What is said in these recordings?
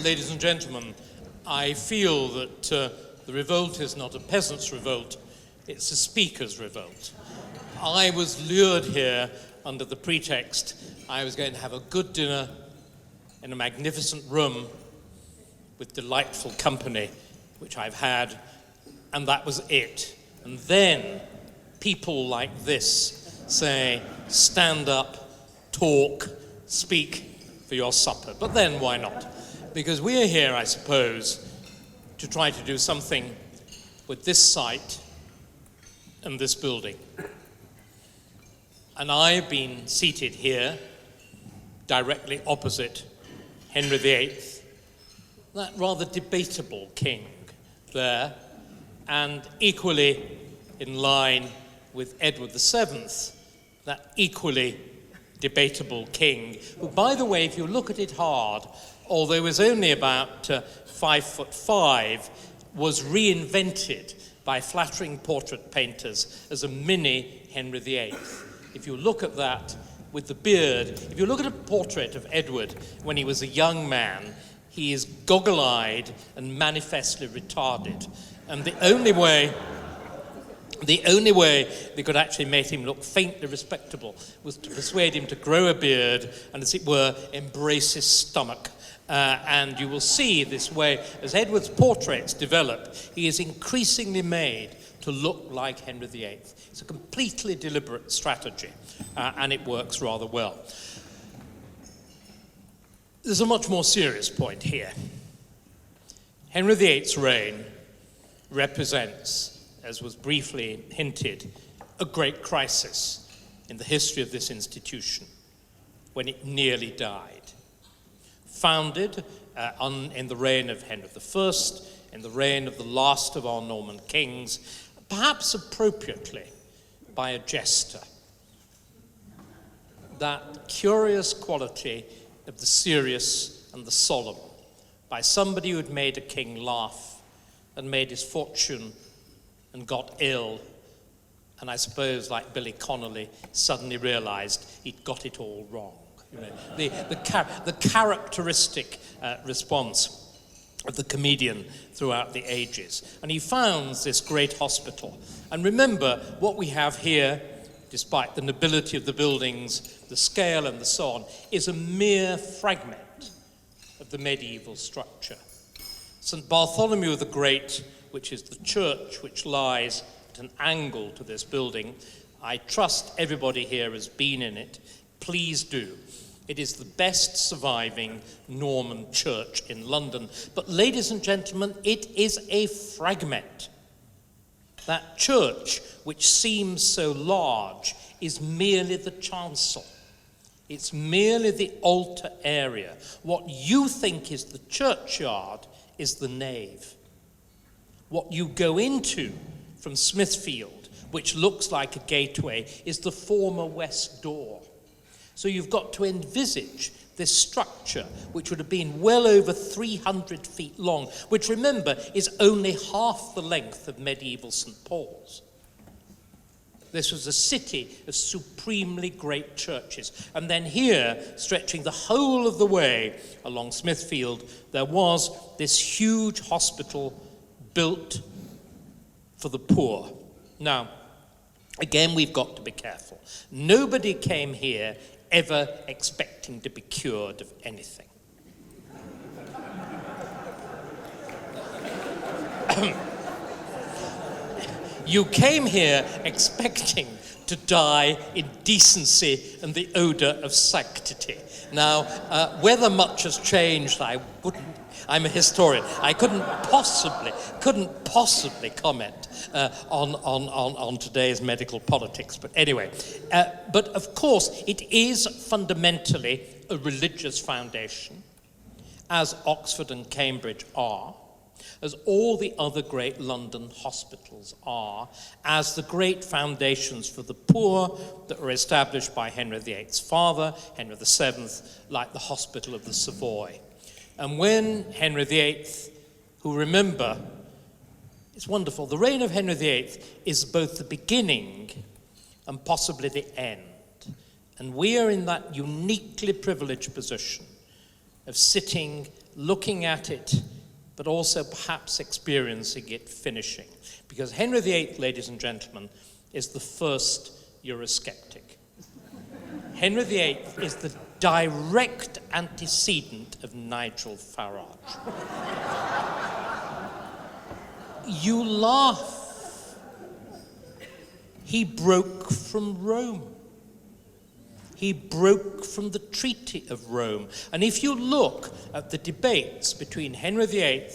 Ladies and gentlemen, I feel that the revolt is not a peasants' revolt, it's a speaker's revolt. I was lured here under the pretext I was going to have a good dinner in a magnificent room with delightful company, which I've had, and that was it. And then people like this say, stand up, talk, speak for your supper. But then why not? Because we're here, I suppose, to try to do something with this site and this building. And I've been seated here, directly opposite Henry VIII, that rather debatable king there, and equally in line with Edward VII, that equally debatable king, who, by the way, if you look at it hard, although he was only about 5'5", was reinvented by flattering portrait painters as a mini Henry VIII. If you look at that with the beard, if you look at a portrait of Edward when he was a young man, he is goggle-eyed and manifestly retarded. And the only way they could actually make him look faintly respectable was to persuade him to grow a beard and, as it were, embrace his stomach. And you will see this way, as Edward's portraits develop, he is increasingly made to look like Henry VIII. It's a completely deliberate strategy, and it works rather well. There's a much more serious point here. Henry VIII's reign represents, as was briefly hinted, a great crisis in the history of this institution, when it nearly died. Founded in the reign of Henry I, in the reign of the last of our Norman kings, perhaps appropriately by a jester. That curious quality of the serious and the solemn, by somebody who had made a king laugh and made his fortune and got ill, and I suppose, like Billy Connolly, suddenly realized he'd got it all wrong. You know, the characteristic response of the comedian throughout the ages. And he founds this great hospital. And remember, what we have here, despite the nobility of the buildings, the scale and so on, is a mere fragment of the medieval structure. St. Bartholomew the Great, which is the church which lies at an angle to this building, I trust everybody here has been in it. Please do. It is the best surviving Norman church in London. But ladies and gentlemen, it is a fragment. That church, which seems so large, is merely the chancel. It's merely the altar area. What you think is the churchyard is the nave. What you go into from Smithfield, which looks like a gateway, is the former west door. So you've got to envisage this structure, which would have been well over 300 feet long, which, remember, is only half the length of medieval St. Paul's. This was a city of supremely great churches. And then here, stretching the whole of the way along Smithfield, there was this huge hospital built for the poor. Now, again, we've got to be careful. Nobody came here ever expecting to be cured of anything. You came here expecting to die in decency and the odor of sanctity. Now, whether much has changed, I'm a historian. I couldn't possibly comment on today's medical politics. But anyway, but of course, it is fundamentally a religious foundation, as Oxford and Cambridge are, as all the other great London hospitals are, as the great foundations for the poor that were established by Henry VIII's father, Henry VII, like the Hospital of the Savoy. And when Henry VIII, who, remember, it's wonderful, the reign of Henry VIII is both the beginning and possibly the end. And we are in that uniquely privileged position of sitting looking at it, but also perhaps experiencing it finishing. Because Henry VIII, ladies and gentlemen, is the first Eurosceptic. Henry VIII is the direct antecedent of Nigel Farage. You laugh. He broke from Rome. He broke from the Treaty of Rome. And if you look at the debates between Henry VIII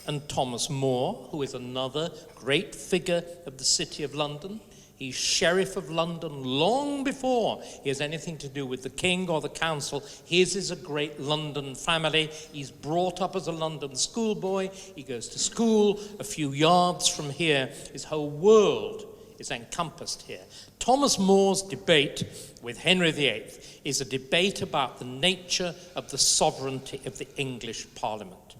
and Thomas More, who is another great figure of the City of London, he's Sheriff of London long before he has anything to do with the King or the Council. His is a great London family. He's brought up as a London schoolboy. He goes to school a few yards from here. His whole world is encompassed here. Thomas More's debate with Henry VIII is a debate about the nature of the sovereignty of the English Parliament.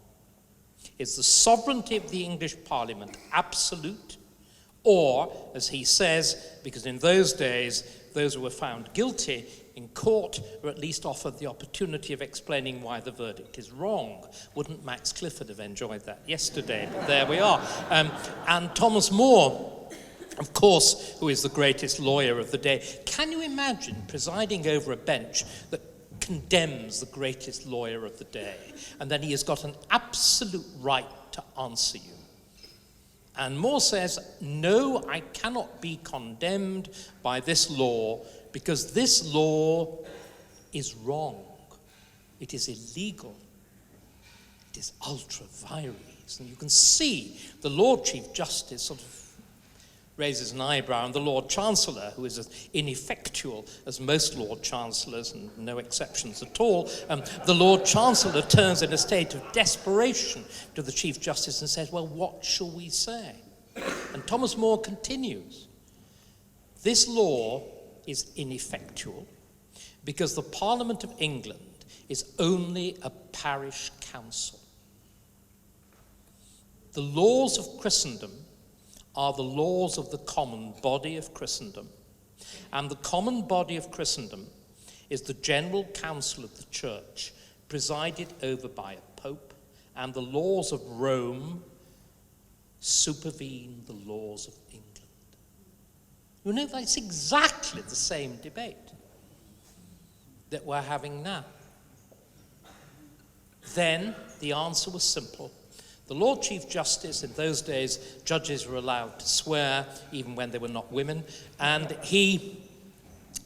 Is the sovereignty of the English Parliament absolute? Or, as he says, because in those days, those who were found guilty in court were at least offered the opportunity of explaining why the verdict is wrong. Wouldn't Max Clifford have enjoyed that yesterday? But there we are. And Thomas More, of course, who is the greatest lawyer of the day. Can you imagine presiding over a bench that condemns the greatest lawyer of the day, and then he has got an absolute right to answer you? And More says, no, I cannot be condemned by this law because this law is wrong. It is illegal. It is ultra vires. And you can see the Lord Chief Justice sort of raises an eyebrow, and the Lord Chancellor, who is as ineffectual as most Lord Chancellors, and no exceptions at all, the Lord Chancellor turns in a state of desperation to the Chief Justice and says, well, what shall we say? And Thomas More continues, this law is ineffectual because the Parliament of England is only a parish council. The laws of Christendom are the laws of the common body of Christendom. And the common body of Christendom is the General Council of the Church, presided over by a pope, and the laws of Rome supervene the laws of England. You know, that's exactly the same debate that we're having now. Then the answer was simple. The Lord Chief Justice, in those days, judges were allowed to swear even when they were not women, and he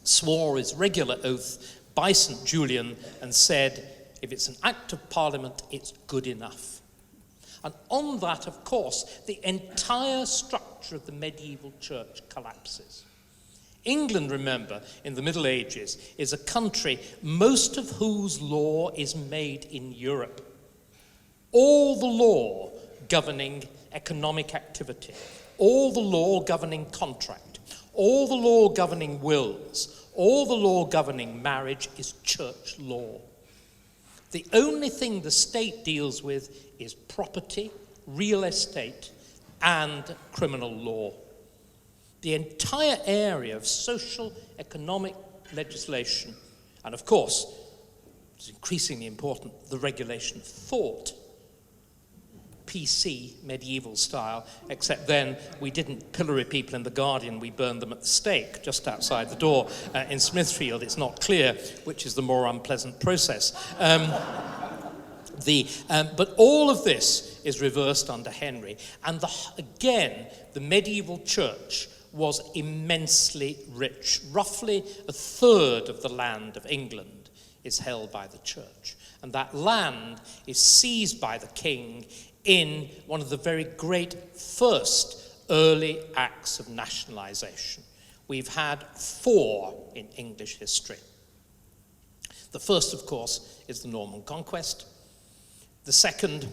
swore his regular oath by St. Julian and said, if it's an act of Parliament, it's good enough. And on that, of course, the entire structure of the medieval church collapses. England, remember, in the Middle Ages, is a country most of whose law is made in Europe. All the law governing economic activity, all the law governing contract, all the law governing wills, all the law governing marriage is church law. The only thing the state deals with is property, real estate, and criminal law. The entire area of social, economic legislation, and of course, it's increasingly important, the regulation of thought, PC, medieval style, except then we didn't pillory people in The Guardian, we burned them at the stake just outside the door. In Smithfield, it's not clear which is the more unpleasant process. But all of this is reversed under Henry. And again, the medieval church was immensely rich. Roughly a third of the land of England is held by the church. And that land is seized by the king in one of the very great first early acts of nationalization. We've had 4 in English history. The first, of course, is the Norman Conquest. The second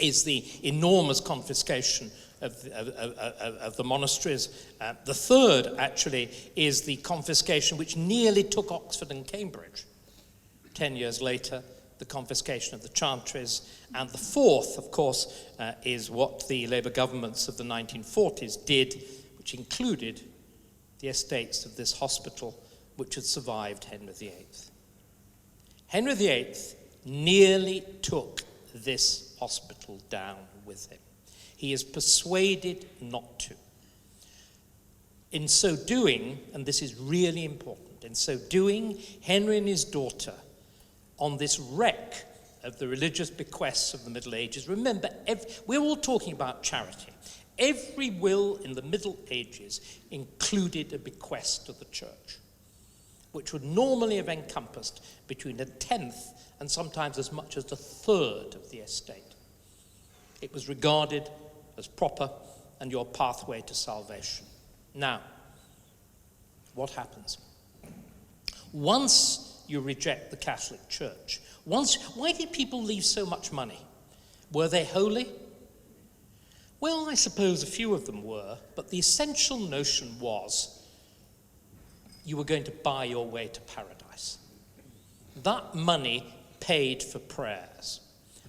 is the enormous confiscation of the monasteries. The third, actually, is the confiscation which nearly took Oxford and Cambridge. 10 years later, the confiscation of the chantries. And the fourth, of course, is what the Labour governments of the 1940s did, which included the estates of this hospital, which had survived Henry VIII. Henry VIII nearly took this hospital down with him. He is persuaded not to. In so doing, and this is really important, in so doing, Henry and his daughter, on this wreck of the religious bequests of the Middle Ages, remember, we're all talking about charity. Every will in the Middle Ages included a bequest to the church, which would normally have encompassed between a tenth and sometimes as much as a third of the estate. It was regarded as proper and your pathway to salvation. Now, what happens? Once you reject the Catholic Church, why did people leave so much money? Were they holy? Well, I suppose a few of them were, but the essential notion was you were going to buy your way to paradise. That money paid for prayers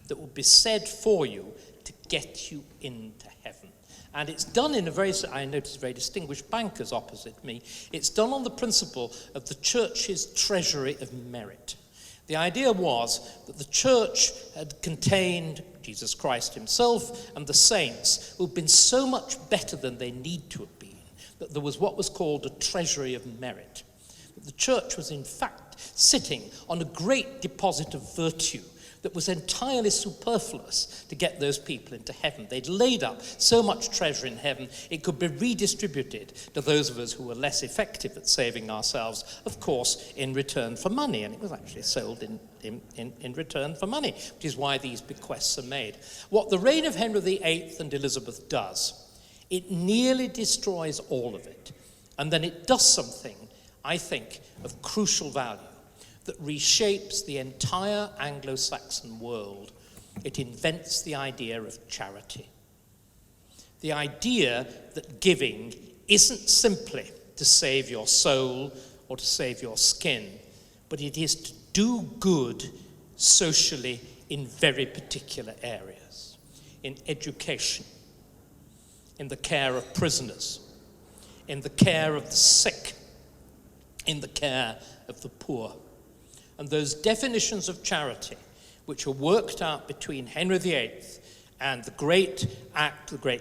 that would be said for you to get you into heaven. And it's done in I noticed very distinguished bankers opposite me. It's done on the principle of the church's treasury of merit. The idea was that the church had contained Jesus Christ himself and the saints who had been so much better than they need to have been, that there was what was called a treasury of merit. The church was in fact sitting on a great deposit of virtue that was entirely superfluous to get those people into heaven. They'd laid up so much treasure in heaven, it could be redistributed to those of us who were less effective at saving ourselves, of course, in return for money. And it was actually sold in return for money, which is why these bequests are made. What the reign of Henry VIII and Elizabeth does, it nearly destroys all of it. And then it does something, I think, of crucial value, that reshapes the entire Anglo-Saxon world. It invents the idea of charity. The idea that giving isn't simply to save your soul or to save your skin, but it is to do good socially in very particular areas. In education, in the care of prisoners, in the care of the sick, in the care of the poor. And those definitions of charity, which were worked out between Henry VIII and the Great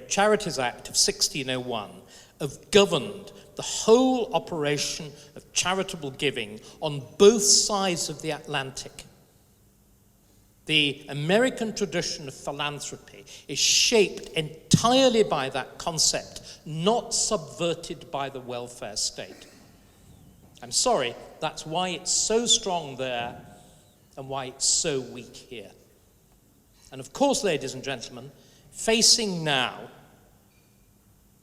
Charities Act of 1601, have governed the whole operation of charitable giving on both sides of the Atlantic. The American tradition of philanthropy is shaped entirely by that concept, not subverted by the welfare state. I'm sorry, that's why it's so strong there and why it's so weak here. And of course, ladies and gentlemen, facing now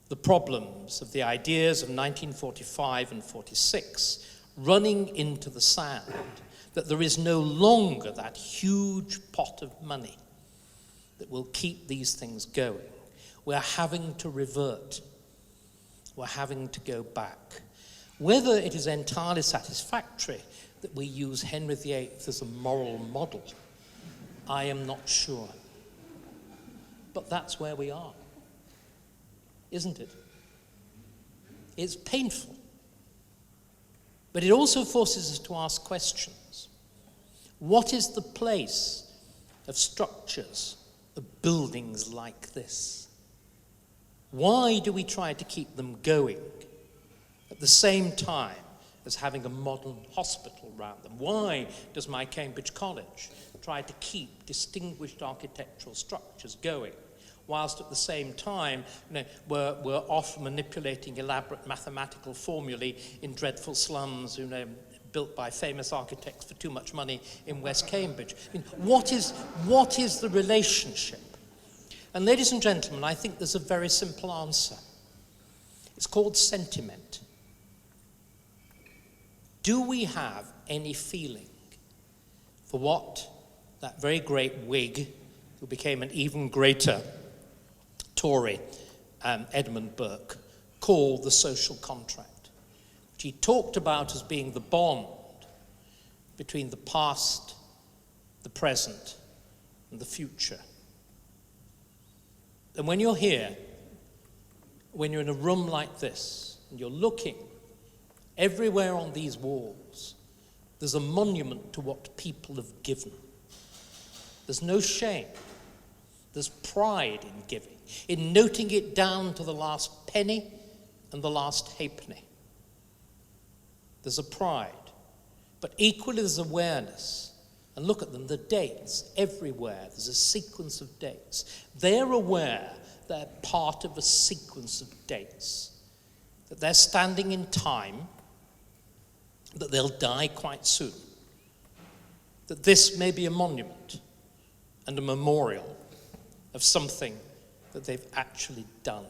the problems of the ideas of 1945 and 46 running into the sand, that there is no longer that huge pot of money that will keep these things going. We're having to revert. We're having to go back. Whether it is entirely satisfactory that we use Henry VIII as a moral model, I am not sure. But that's where we are, isn't it? It's painful. But it also forces us to ask questions. What is the place of structures, of buildings like this? Why do we try to keep them going at the same time as having a modern hospital around them? Why does my Cambridge College try to keep distinguished architectural structures going, whilst at the same time we're off manipulating elaborate mathematical formulae in dreadful slums, built by famous architects for too much money in West Cambridge? I mean, what is the relationship? And ladies and gentlemen, I think there's a very simple answer. It's called sentiment. Do we have any feeling for what that very great Whig, who became an even greater Tory, Edmund Burke, called the social contract, which he talked about as being the bond between the past, the present, and the future? And when you're here, when you're in a room like this, and you're looking everywhere on these walls, there's a monument to what people have given. There's no shame. There's pride in giving, in noting it down to the last penny and the last halfpenny. There's a pride, but equally there's awareness. And look at them, the dates, everywhere. There's a sequence of dates. They're aware they're part of a sequence of dates, that they're standing in time, that they'll die quite soon, that this may be a monument and a memorial of something that they've actually done.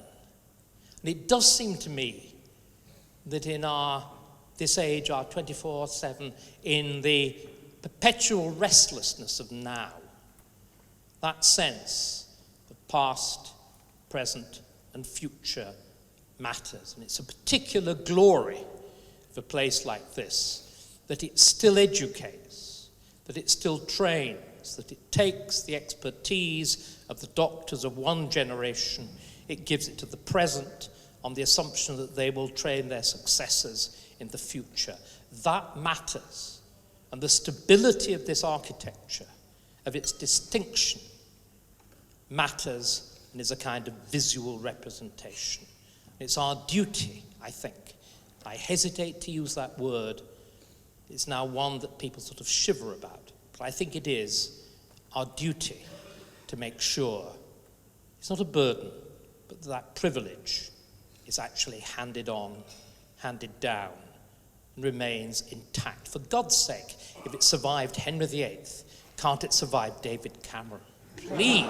And it does seem to me that in this age, our 24/7, in the perpetual restlessness of now, that sense of past, present, and future matters. And it's a particular glory of a place like this, that it still educates, that it still trains, that it takes the expertise of the doctors of one generation, it gives it to the present on the assumption that they will train their successors in the future. That matters. And the stability of this architecture, of its distinction, matters and is a kind of visual representation. It's our duty, I think. I hesitate to use that word. It's now one that people sort of shiver about. But I think it is our duty to make sure it's not a burden, but that privilege is actually handed on, handed down, and remains intact. For God's sake, if it survived Henry VIII, can't it survive David Cameron? Please.